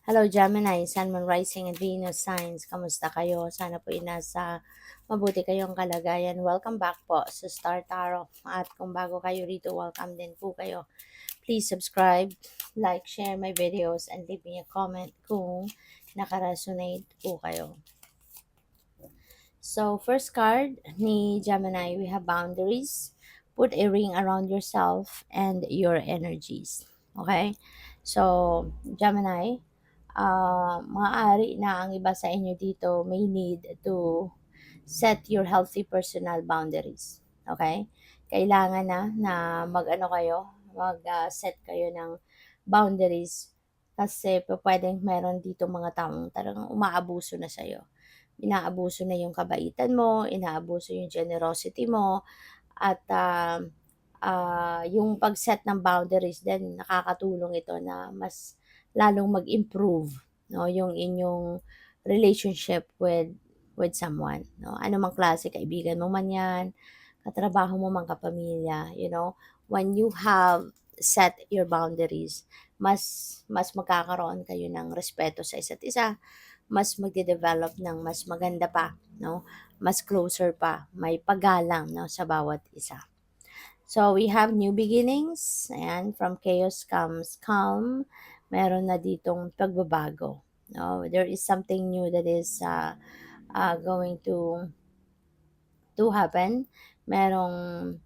Hello Gemini, Sun, Moon, Rising, and Venus signs. Kamusta kayo? Sana po nasa mabuti kayong kalagayan. Welcome back po sa Star Tarot. At kung bago kayo rito, welcome din po kayo. Please subscribe, like, share my videos, and leave me a comment kung nakaresonate po kayo. So, first card ni Gemini, we have boundaries. Put a ring around yourself and your energies. Okay? So, Gemini, maaari na ang iba sa inyo dito may need to set your healthy personal boundaries. Okay? Kailangan na mag-ano kayo, mag-set kayo ng boundaries kasi pwedeng meron dito mga taong talagang umaabuso na sa'yo. Inaabuso na yung kabaitan mo, inaabuso yung generosity mo, at yung pag-set ng boundaries din nakakatulong ito na mas lalong mag-improve, no, yung inyong relationship with someone, no? Ano mang klase, kaibigan mo man 'yan, katrabaho mo man, kapamilya, when you have set your boundaries, mas magkakaroon kayo ng respeto sa isa't isa, mas magde-develop ng mas maganda pa, no? Mas closer pa, may paggalang, no, sa bawat isa. So, we have new beginnings, and from chaos comes calm. Meron na ditong pagbabago. No? There is something new that is going to happen. Merong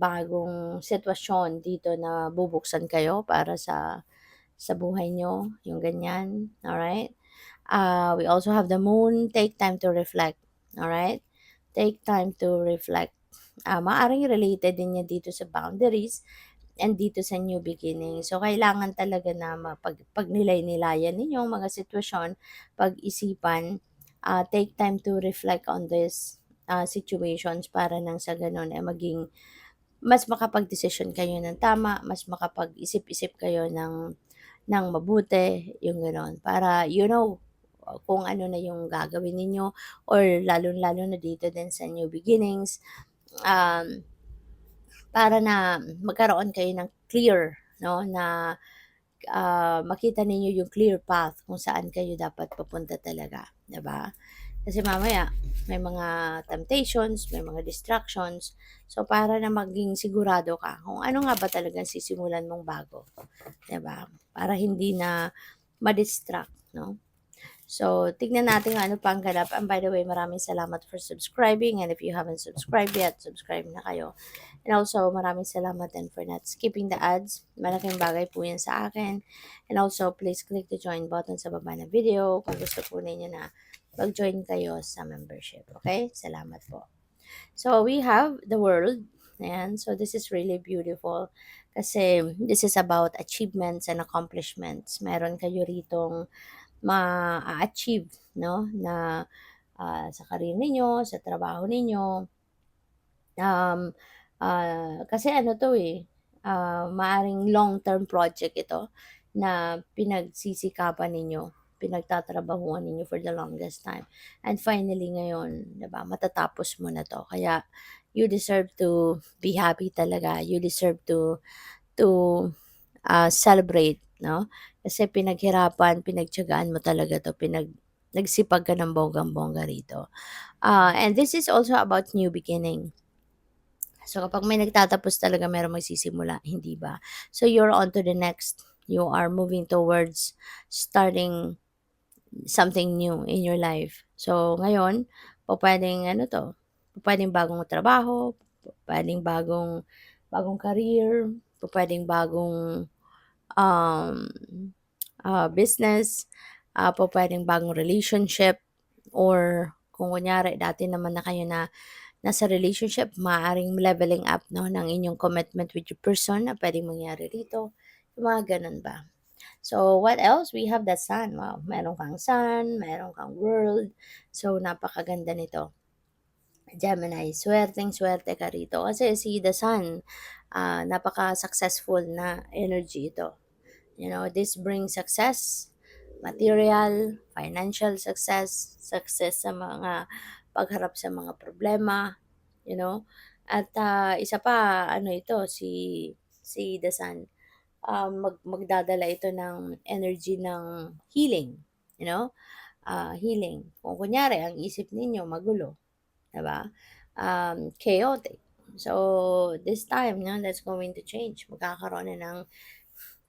bagong sitwasyon dito na bubuksan kayo para sa buhay nyo, yung ganyan. Alright? We also have the moon. Take time to reflect. Alright? Take time to reflect. Maaring related din yan dito sa boundaries and dito sa new beginning. So, kailangan talaga na pagnilay-nilayan ninyong mga sitwasyon, pag-isipan, take time to reflect on this situations para nang sa ganun ay maging mas makapag-desisyon kayo ng tama, mas makapag-isip-isip kayo ng mabuti, yung gano'n. Para kung ano na yung gagawin ninyo, or lalong-lalo na dito din sa new beginnings, um, para na magkaroon kayo ng clear, no, na makita ninyo yung clear path kung saan kayo dapat papunta talaga, 'di ba? Kasi mamaya may mga temptations, may mga distractions. So para na maging sigurado ka kung ano nga ba talagang sisimulan mong bago, 'di ba? Para hindi na ma-distract, no? So, tignan natin kung ano pa ang ganap. And by the way, maraming salamat for subscribing. And if you haven't subscribed yet, subscribe na kayo. And also, maraming salamat din for not skipping the ads. Malaking bagay po yan sa akin. And also, please click the join button sa baba ng video kung gusto po ninyo na mag-join kayo sa membership. Okay? Salamat po. So, we have the world. Ayan. So, this is really beautiful. Kasi this is about achievements and accomplishments. Meron kayo ritong ma-achieve, no, na sa career ninyo, sa trabaho ninyo. Kasi ano 'to, maaring long-term project ito na pinagsisikapan ninyo, pinagtatrabahuan ninyo for the longest time. And finally ngayon, 'di ba, matatapos mo na 'to. Kaya you deserve to be happy talaga. You deserve to celebrate, 'no? Kasi pinaghirapan, pinagtiyagaan mo talaga 'to, nagsipag ka ng bonggang-bongga rito. And this is also about new beginning. So, kapag may nagtatapos talaga merong magsisimula, hindi ba? So, you're on to the next. You are moving towards starting something new in your life. So, ngayon, pupuwedeng ano 'to, pupuwedeng bagong trabaho, pupuwedeng bagong bagong career, pupuwedeng bagong um, business, pupuwedeng bagong relationship, or kung kunyari dati naman na kayo na nasa relationship, maaaring leveling up, 'no, ng inyong commitment with your person na puwedeng mangyari rito, yung mga gano'n ba. So, what else? We have the sun. Wow, meron kang sun, meron kang world. So, napakaganda nito. Gemini, suwerteng-suwerte ka rito kasi si the sun, napaka-successful na energy ito. This brings success, material, financial success, success sa mga pagharap sa mga problema, you know. At isa pa, ano ito, si The Sun, magdadala ito ng energy ng healing, you know, healing. Kung kunyari ang isip ninyo magulo, 'di ba? Chaotic. So, this time 'no, that's going to change. Magkakaroon na ng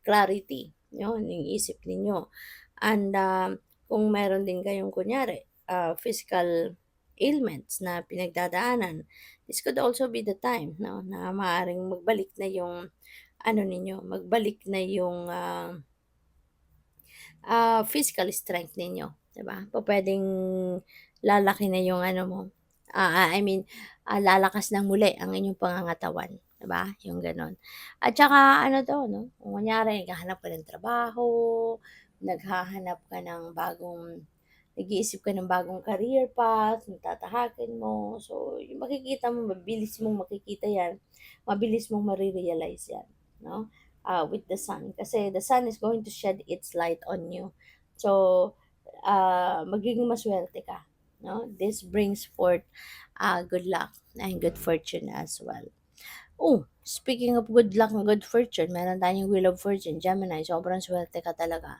clarity, 'yun, yung isip ninyo. And, kung meron din kayong kunyari, physical ailments na pinagdadaanan, this could also be the time 'no, na maaaring magbalik na yung ano ninyo, magbalik na yung, physical strength ninyo, 'di ba? Pupuwedeng lalaki na yung ano mo, I mean, lalakas ng muli ang inyong pangangatawan, 'di ba? Yung gano'n. At saka ano 'to 'no, kung kunyari naghahanap ka ng trabaho, naghahanap ka ng bagong nag-iisip ka ng bagong career path na tatahakin mo. So, yung makikita mo, mabilis mong makikita 'yan, mabilis mong mare-realize 'yan, 'no? With the sun. Kasi the sun is going to shed its light on you. So, magiging maswerte ka. No? This brings forth good luck and good fortune as well. Oh, speaking of good luck and good fortune, meron tayong Wheel of Fortune, Gemini, sobrang swerte ka talaga.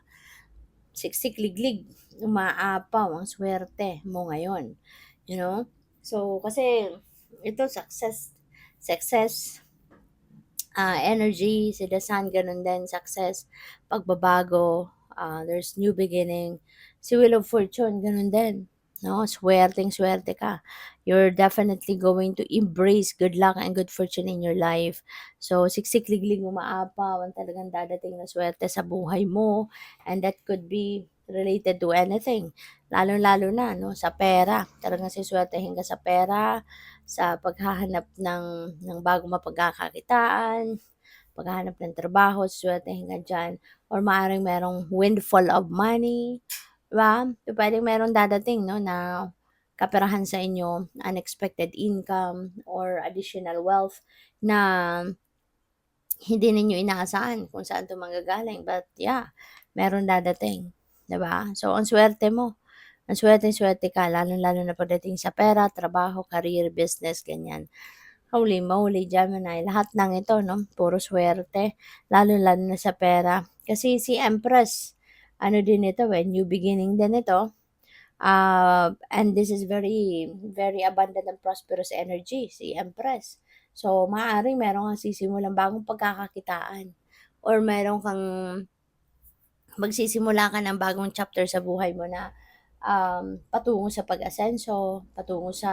Siksik liglig, umaapaw ang swerte mo ngayon. You know? So, kasi ito success, energy, si The Sun, ganun din, success, pagbabago, there's new beginning. Si Wheel of Fortune, ganun din. No, swerteng-swerte ka. You're definitely going to embrace good luck and good fortune in your life. So, siksik-liglig, umaapaw ang talagang dadating na swerte sa buhay mo. And that could be related to anything. Lalo-lalo na, no, sa pera. Talagang siswertehin ka sa pera, sa paghahanap ng bagong mapagkakakitaan, paghahanap ng trabaho, siswertehin ka diyan, or maaaring merong windfall of money, 'di ba? Pupuwedeng merong dadating 'no, na kaperahan sa inyo, unexpected income or additional wealth na hindi ninyo inaasahan kung saan 'to manggagaling. But yeah, meron dadating, 'di ba? So, ang swerte mo. Ang swerte-swerte ka lalong-lalo na pagdating sa pera, trabaho, career, business, ganyan. Holy moly, Gemini, lahat ng ito 'no, puro swerte, lalong-lalo na sa pera. Kasi si Empress, ano din ito, new beginning din ito, and this is very, very abundant and prosperous energy, si Empress. So, maaaring meron kang sisimulang bagong pagkakakitaan or meron kang magsisimula ka ng bagong chapter sa buhay mo na patungo sa pag-asenso, patungo sa,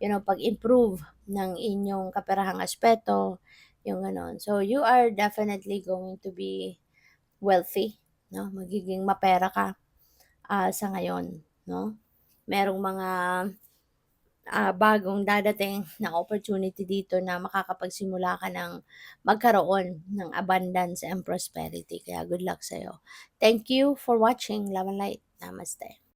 pag-improve ng inyong kaperahang aspeto, yung gano'n. So, you are definitely going to be wealthy, no? Magiging mapera ka sa ngayon, no? Merong mga bagong dadating na opportunity dito na makakapagsimula ka ng magkaroon ng abundance and prosperity. Kaya good luck sa'yo. Thank you for watching. Love and light. Namaste.